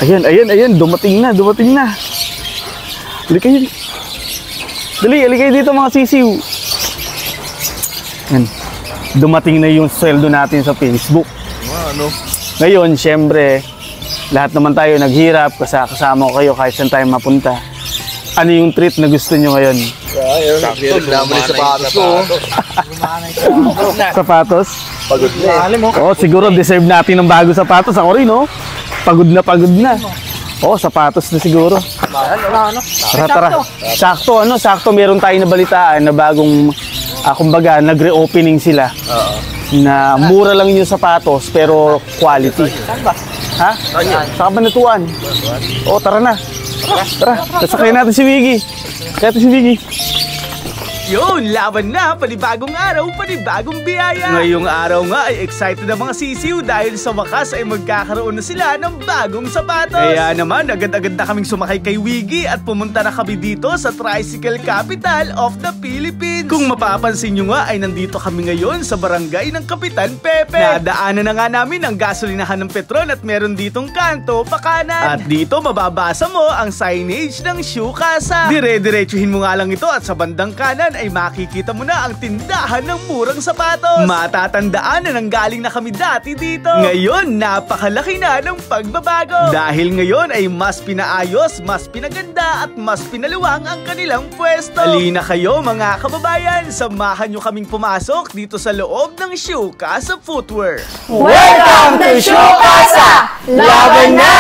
Ayan, ayan, ayan. Dumating na, dumating na. Halika kayo. Dali, halika kayo dito mga sisiw. Ayan. Dumating na yung sweldo natin sa Facebook. Ano? Ngayon, syempre, lahat naman tayo naghirap. Kasama ko kayo kahit saan tayo mapunta. Ano yung treat na gusto nyo ngayon? Sakto, naman yung sapatos ko. Sapatos? Pagod na eh. Oh, siguro deserve natin ng bago sapatos. Ako rin, oh. Pagod na, pagod na. Oh, sapatos na siguro. Tara, tara. Sakto, ano, sakto. Meron tayong nabalitaan na bagong, kumbaga, nag-reopening sila. Na mura lang yung sapatos, pero quality. Ha? Sa Kabanatuan. Oh, tara na. Tara, sasakay natin si Wiggy. Kaya si Wiggy. Yun, laban na, panibagong araw, panibagong biyaya. Ngayong araw nga ay excited na mga sisiw dahil sa wakas ay magkakaroon na sila ng bagong sapatos. Kaya naman, agad-agad na kaming sumakay kay Wiggy at pumunta na kami dito sa Tricycle Capital of the Philippines. Kung mapapansin nyo nga ay nandito kami ngayon sa barangay ng Kapitan Pepe. Nadaanan na nga namin ang gasolinahan ng Petron at meron ditong kanto pa kanan. At dito mababasa mo ang signage ng Shoe Casa. Dire-diretsuhin mo nga lang ito at sa bandang kanan ay makikita mo na ang tindahan ng murang sapatos. Matatandaan na nanggaling na kami dati dito. Ngayon, napakalaki na ng pagbabago. Dahil ngayon ay mas pinaayos, mas pinaganda at mas pinaluwang ang kanilang pwesto. Halina kayo mga kababayan, samahan nyo kaming pumasok dito sa loob ng Shoe Casa Footwear. Welcome to Shoe Casa! Laban na!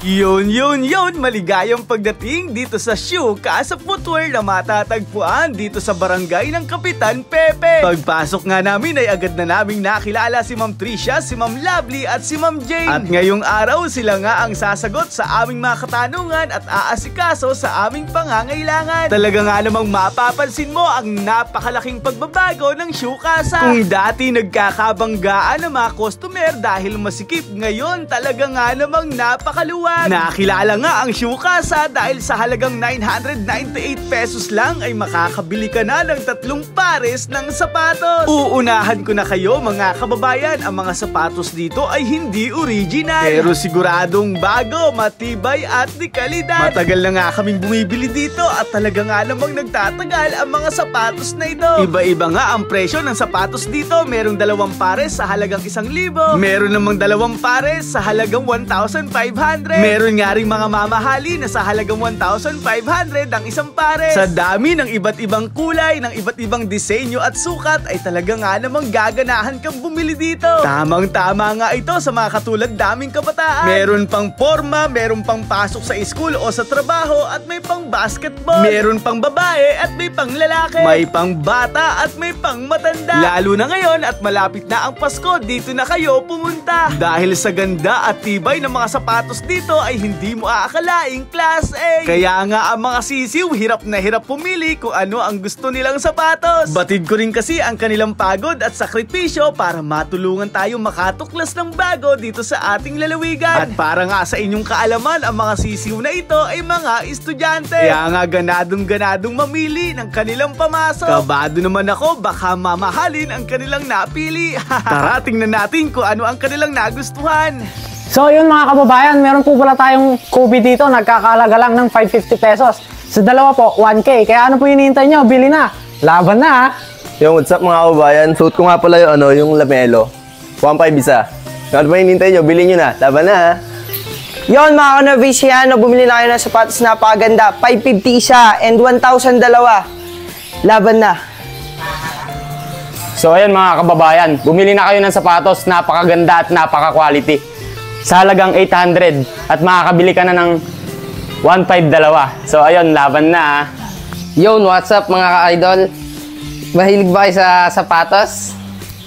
Yun, maligayang pagdating dito sa Shoe Casa Footwear na matatagpuan dito sa barangay ng Kapitan Pepe. Pagpasok nga namin ay agad na naming nakilala si Ma'am Tricia, si Ma'am Lovely at si Ma'am Jane. At ngayong araw sila nga ang sasagot sa aming mga katanungan at aasikaso sa aming pangangailangan. Talaga nga namang mapapansin mo ang napakalaking pagbabago ng Shoe Casa. Kung dati nagkakabanggaan ng mga customer dahil masikip, ngayon talaga nga namang napakaluwag. Nakilala nga ang Shoe Casa dahil sa halagang 998 pesos lang ay makakabili ka na ng 3 pares ng sapatos. Uunahan ko na kayo mga kababayan, ang mga sapatos dito ay hindi original. Pero siguradong bago, matibay at di kalidad. Matagal na nga kaming bumibili dito at talaga nga namang nagtatagal ang mga sapatos na ito. Iba-iba nga ang presyo ng sapatos dito. Merong 2 pares sa halagang 1,000. Meron namang 2 pares sa halagang 1,500. Meron nga rin mga mamahali na sa halagang 1,500 ang isang pares. Sa dami ng iba't ibang kulay, ng iba't ibang disenyo at sukat ay talaga nga namang gaganahan kang bumili dito. Tamang-tama nga ito sa mga katulad daming kabataan. Meron pang forma, meron pang pasok sa school o sa trabaho at may pang basketball. Meron pang babae at may pang lalaki. May pang bata at may pang matanda. Lalo na ngayon at malapit na ang Pasko, dito na kayo pumunta. Dahil sa ganda at tibay ng mga sapatos dito ay hindi mo aakalaing class A. Kaya nga ang mga sisiw hirap na hirap pumili kung ano ang gusto nilang sapatos. Batid ko rin kasi ang kanilang pagod at sakripisyo para matulungan tayong makatuklas ng bago dito sa ating lalawigan. At para nga sa inyong kaalaman, ang mga sisiw na ito ay mga estudyante. Kaya nga ganadong mamili ng kanilang pamasok. Kabado naman ako, baka mamahalin ang kanilang napili. Tara, tingnan natin kung ano ang kanilang nagustuhan. So yun mga kababayan, meron po pala tayong Kobe dito, nagkakalaga lang ng 550 pesos. Sa dalawa po, 1K. Kaya ano po hinihintay nyo? Bili na. Laban na. Yung what's up mga kababayan, suit ko nga pala yung Lamelo. 1.5 isa. Yung ano pa hinihintay nyo, bilhin nyo na. Laban na ha. Yon mga ka-Noviciano, bumili na kayo ng sapatos na napakaganda. 550 isa and 1,000 dalawa. Laban na. So ayan mga kababayan, bumili na kayo ng sapatos, napakaganda at napaka-quality. Sa halagang 800 at makakabili ka na ng 1.5 dalawa. So ayun, laban na. Yon, what's up mga ka-idol? Mahilig ba kayo sa sapatos?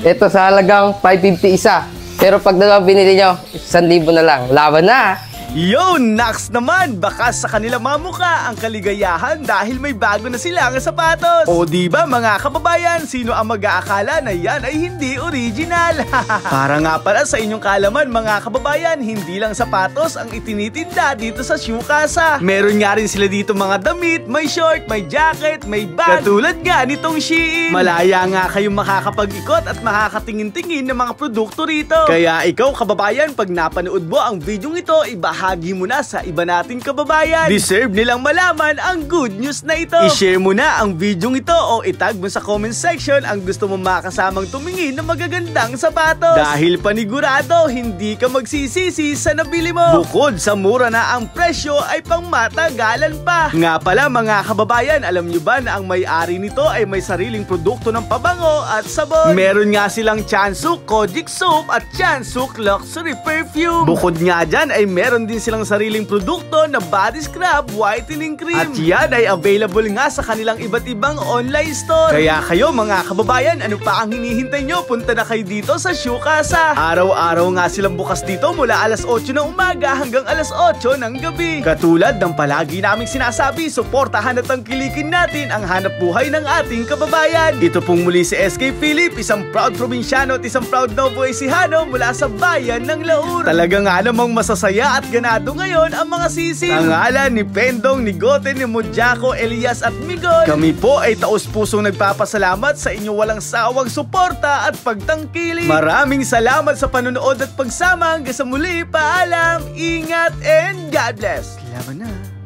Ito sa halagang 550 isa. Pero pag dalawa binili nyo, 1,000 na lang. Laban na! Yo, Nax naman! Baka sa kanilang mga mukha ang kaligayahan dahil may bago na silang sapatos. O diba mga kababayan, sino ang mag-aakala na yan ay hindi original? Para nga pala sa inyong kaalaman mga kababayan, hindi lang sapatos ang itinitinda dito sa Shoe Casa. Meron nga rin sila dito mga damit, may short, may jacket, may bag. Katulad nga nitong Shein. Malaya nga kayong makakapag-ikot at makakatingin-tingin ng mga produkto rito. Kaya ikaw kababayan, pag napanood mo ang video ito, ibahagi ibahagi mo na sa iba nating kababayan. Deserve nilang malaman ang good news na ito. I-share mo na ang video ito o itag mo sa comment section ang gusto mo makasamang tumingin ng magagandang sapatos. Dahil panigurado, hindi ka magsisisi sa nabili mo. Bukod sa mura na ang presyo ay pangmatagalan pa. Nga pala mga kababayan, alam nyo ba na ang may-ari nito ay may sariling produkto ng pabango at sabon? Meron nga silang Chansuk Kojic Soap at Chansuk Luxury Perfume. Bukod nga dyan ay meron din silang sariling produkto na body scrub, whitening cream. At yan ay available nga sa kanilang iba't ibang online store. Kaya kayo mga kababayan, ano pa ang hinihintay nyo? Punta na kayo dito sa Shoe Casa. Araw-araw nga silang bukas dito mula alas 8 ng umaga hanggang alas 8 ng gabi. Katulad ng palagi naming sinasabi, suportahan at tangkilikin natin ang hanap buhay ng ating kababayan. Ito pong muli si SK Philip, isang proud probinsyano at isang proud Novo Ecijano mula sa bayan ng Laur. Talaga nga namang masasaya at ganado ngayon ang mga sisim. Ang ngalan ni Pendong, ni Goten, ni Mudjako, Elias at Migol. Kami po ay taos-pusong nagpapasalamat sa inyong walang sawang suporta at pagtangkilik. Maraming salamat sa panonood at pagsama. Hanggang sa muli, paalam, ingat, and God bless. Laban na.